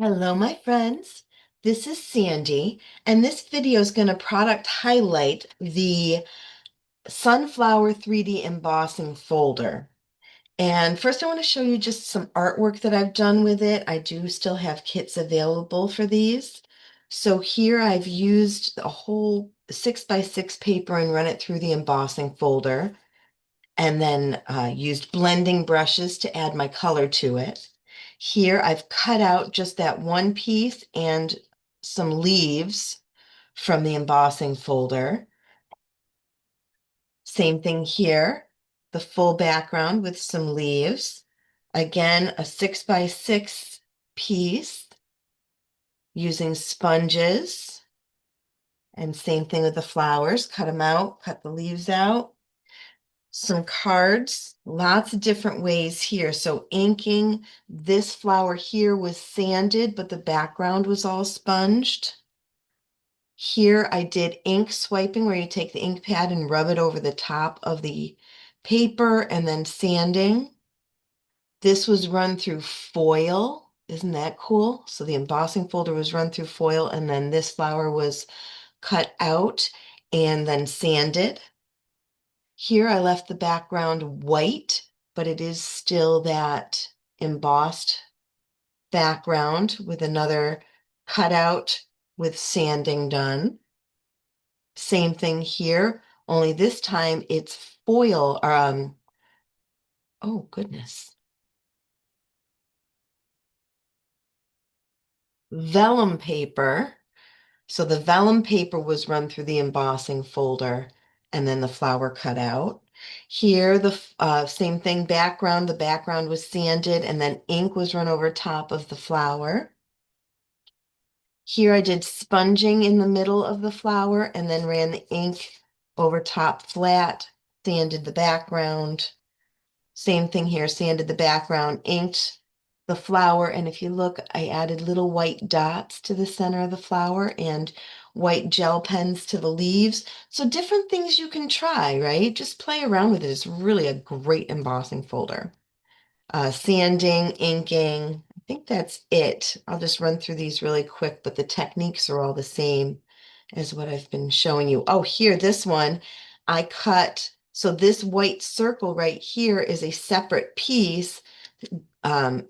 Hello, my friends. This is Sandy, and this video is going to product highlight the Sunflower 3D embossing folder. And first, I want to show you just some artwork that I've done with it. I do still have kits available for these. So here I've used a whole 6x6 paper and run it through the embossing folder, and then used blending brushes to add my color to it. Here I've cut out just that one piece and some leaves from the embossing folder. Same thing here, the full background with some leaves. Again, a 6x6 piece using sponges. And same thing with the flowers, cut them out, cut the leaves out. Some cards, lots of different ways here. So inking, this flower here was sanded, but the background was all sponged. Here I did ink swiping, where you take the ink pad and rub it over the top of the paper and then sanding. This was run through foil. Isn't that cool? So the embossing folder was run through foil, and then this flower was cut out and then sanded. Here I left the background white, but it is still that embossed background with another cutout with sanding done. Same thing here, only this time it's foil, or oh goodness, vellum paper. So the vellum paper was run through the embossing folder and then the flower cut out. Here, the same thing, background. The background was sanded and then ink was run over top of the flower. Here I did sponging in the middle of the flower and then ran the ink over top flat, sanded the background. Same thing here, sanded the background, inked the flower, and if you look, I added little white dots to the center of the flower and white gel pens to the leaves. So different things you can try, right? Just play around with it. It's really a great embossing folder. Sanding, inking, I think that's it. I'll just run through these really quick, but the techniques are all the same as what I've been showing you. Oh, here, this one, I cut. So this white circle right here is a separate piece. Um,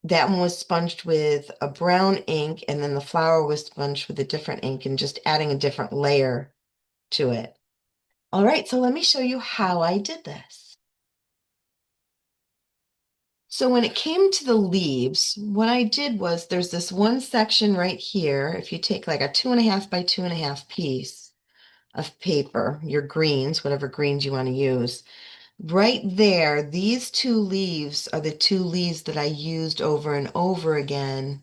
that one was sponged with a brown ink, and then the flower was sponged with a different ink and just adding a different layer to it. All right, so let me show you how I did this. So when it came to the leaves, what I did was there's this one section right here. If you take like a 2.5 by 2.5 piece of paper, your greens, whatever greens you want to use, right there, these two leaves are the two leaves that I used over and over again,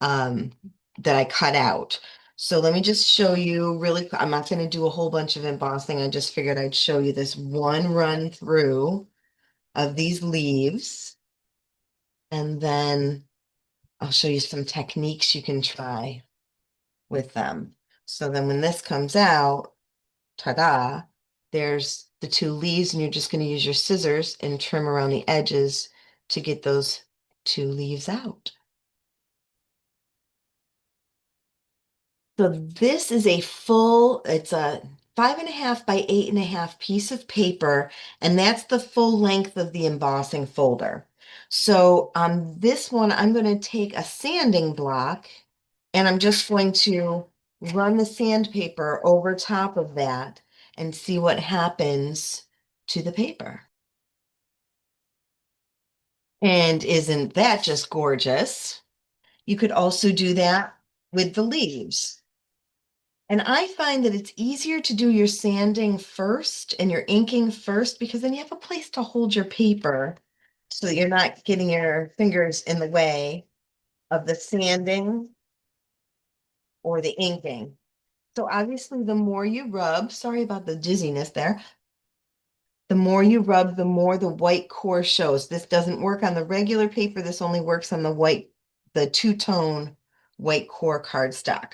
um, that I cut out. So let me just show you really, I'm not going to do a whole bunch of embossing. I just figured I'd show you this one run through of these leaves. And then I'll show you some techniques you can try with them. So then when this comes out, ta-da, there's the two leaves, and you're just going to use your scissors and trim around the edges to get those two leaves out. So this is a full, it's a 5.5 by 8.5 piece of paper, and that's the full length of the embossing folder. So on this one, I'm going to take a sanding block and I'm just going to run the sandpaper over top of that and see what happens to the paper. And isn't that just gorgeous? You could also do that with the leaves. And I find that it's easier to do your sanding first and your inking first, because then you have a place to hold your paper so that you're not getting your fingers in the way of the sanding or the inking. So obviously, the more you rub, sorry about the dizziness there, the more you rub, the more the white core shows. This doesn't work on the regular paper. This only works on the white, the two-tone white core cardstock.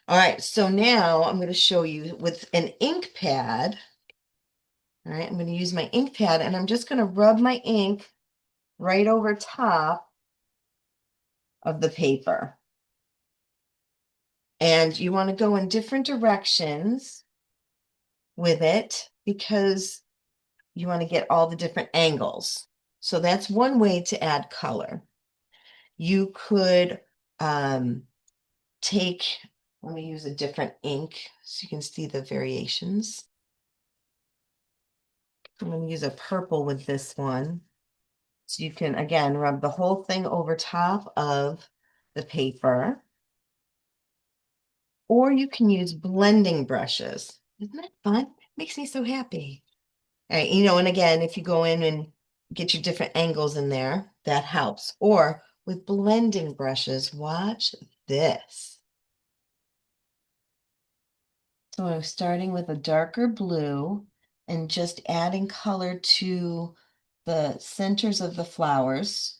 All right, so now I'm going to show you with an ink pad. All right, I'm going to use my ink pad, and I'm just going to rub my ink right over top of the paper. And you want to go in different directions with it because you want to get all the different angles. So that's one way to add color. You could take, let me use a different ink so you can see the variations. I'm going to use a purple with this one. So you can, again, rub the whole thing over top of the paper. Or you can use blending brushes. Isn't that fun? Makes me so happy. All right, and again, if you go in and get your different angles in there, that helps. Or with blending brushes, watch this. So I'm starting with a darker blue and just adding color to the centers of the flowers.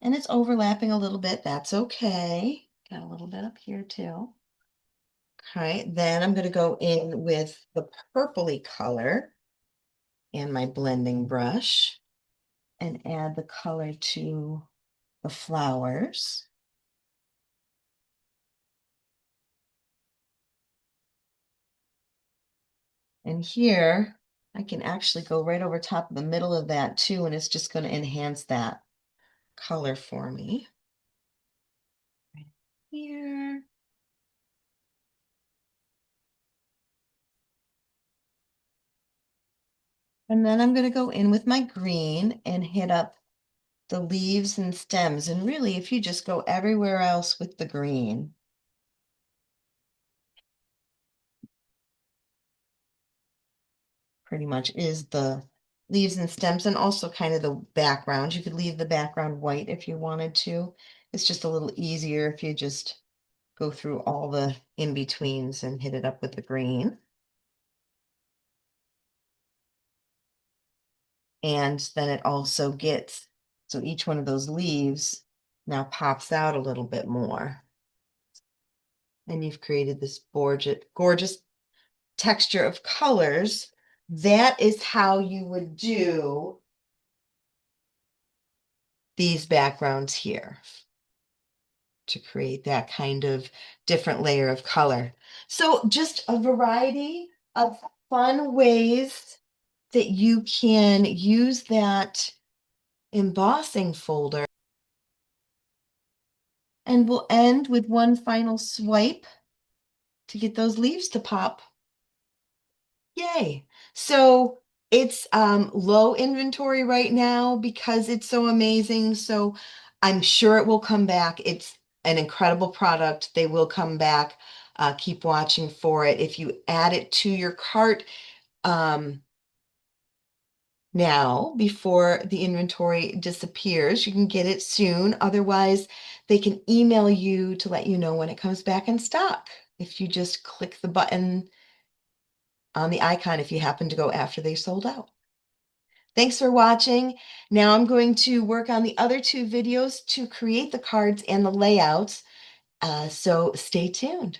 And it's overlapping a little bit. That's okay. Got a little bit up here too. Okay, then I'm going to go in with the purpley color and my blending brush and add the color to the flowers. And here I can actually go right over top of the middle of that too, and it's just going to enhance that color for me. Right here. And then I'm going to go in with my green and hit up the leaves and stems. And really, if you just go everywhere else with the green, pretty much is the leaves and stems and also kind of the background. You could leave the background white if you wanted to. It's just a little easier if you just go through all the in-betweens and hit it up with the green. And then it also gets, so each one of those leaves now pops out a little bit more. And you've created this gorgeous texture of colors. That is how you would do these backgrounds here to create that kind of different layer of color. So just a variety of fun ways that you can use that embossing folder. And we'll end with one final swipe to get those leaves to pop. Yay. So it's low inventory right now because it's so amazing. So I'm sure it will come back. It's an incredible product. They will come back. Keep watching for it. If you add it to your cart now before the inventory disappears, you can get it soon. Otherwise, they can email you to let you know when it comes back in stock. If you just click the button on the icon if you happen to go after they sold out. Thanks for watching. Now I'm going to work on the other two videos to create the cards and the layouts. So stay tuned.